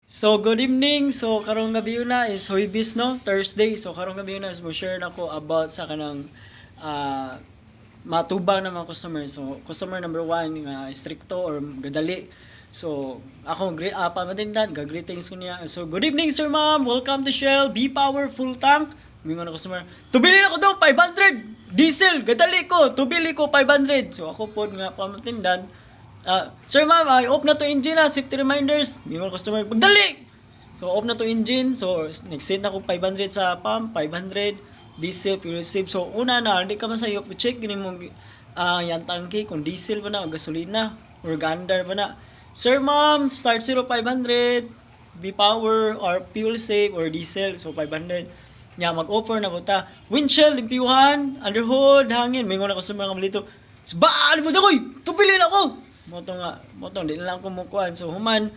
So good evening. So karong gabi na is Huwebes no, Thursday. So karong gabi na is mo share nako about sa kanang matubang na mga customer. So customer number 1 nga stricto or gadali. So ako pamatindan greetings ko niya. So good evening sir ma'am. Welcome to Shell B Power full tank. Mingon na customer. Tubili na ko daw 500 diesel gadali ko. Tubili ko 500. So ako pod nga pamatindan. Sir ma'am, I off na to engine safety reminders. Yung customer, pagdali! So off na to engine. So nag-set na ko 500 sa pump, 500 diesel, fuel save. So una na, hindi ka man sa'yo, check yun mo yan tangke, kung diesel ba na, o gasolina, or gandar ba na. Sir ma'am, start 0500, B-Power, or fuel save, or diesel, so 500. Nya mag-offer na po ta. Windshield, limpiyuhan, underhood, hangin. May na customer nga malito. Bali mo dakoy! Tupilin ako! Moto, di na lang kumukuhan. So, human,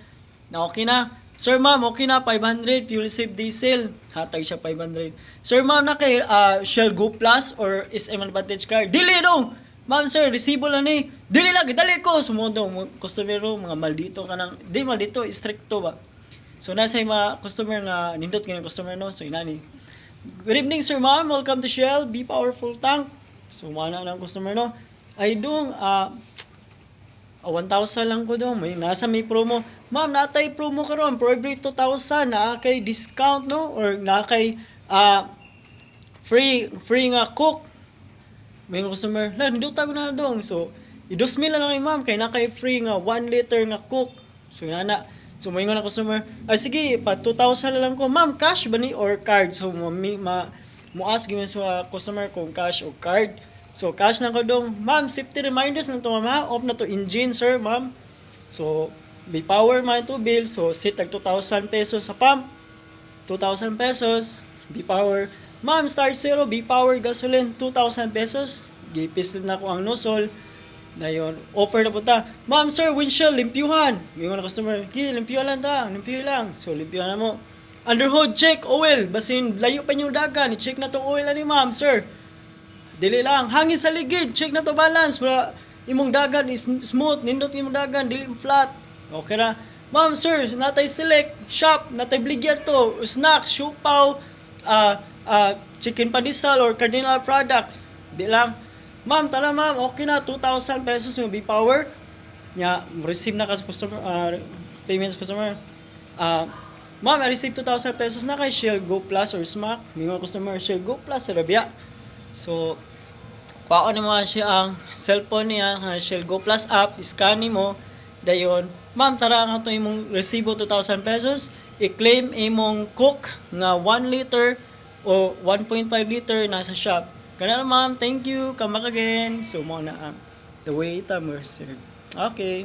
na okay na. Sir, ma'am, okay na, 500, fuel save diesel. Hatag siya 500. Sir, ma'am, na kay Shell Go Plus or SM Advantage Card. Dili no! Ma'am, sir, resibo lang ni. Dili lang, dali ko. Sumundo, customer mga maldito ka nang, di maldito, stricto ba? So, nasa yung mga customer nga, nindot ngayon customer no. So, inani. Good evening, sir, ma'am. Welcome to Shell, Be Powerful Tank. So, mana ng customer no. Ay dong, 1,000 lang ko daw. May promo. Ma'am, natay promo karon for every 2,000 na kay discount no or na kay free nga cook. May customer, la nindot tago na dong. So, i-2,000 lang kay ma'am kay na kay free nga 1 liter nga cook. So, yana. So, may nga na customer, sige, pa 2,000 lang ko. Ma'am, cash ba ni or card? So, mo-ask gyud sa customer kung cash o card. So, cash na ko dong. Ma'am, safety reminders na ito, ma'am. Off na to engine, sir, ma'am. So, B-Power man ito bill. So, sit tag 2,000 pesos sa pump. 2,000 pesos. B-Power. Ma'am, start zero. B-Power gasoline. 2,000 pesos. Gipistin na ko ang nozzle. Dayon, offer na po ta. Ma'am, sir, windshield, limpyuhan. Yung na customer, limpyuhan lang ta. Limpyuhan lang. So, limpyuhan na mo. Underhood, check, oil. Basin, layo pa yung dagan. I-check na tong oil na ni ma'am, sir. Dili lang, hangin sa ligid, check na to balance para imong dagan is smooth, nindot imong dagan, dili flat. Okay na. Ma'am, sir, natay select, shop, natay bligyan to, snack, siupaw, chicken pandesal or cardinal products. Di lang. Ma'am, tara ma'am, okay na, 2,000 pesos yung B-Power. Nya, receive na ka sa customer, payments customer. Ma'am, I receive 2,000 pesos na kay Shell Go Plus or Smack. Mga customer, Shell Go Plus, Rabia. So, paano naman siya ang cellphone niya, Shell Go Plus app, scan mo, dayon, ma'am, tara nga ito imong resibo 2,000 pesos, i-claim imong cook nga 1 liter o 1.5 liter nasa shop. Kaya na ma'am, thank you, come back again. So, mo na the way it sir. Okay.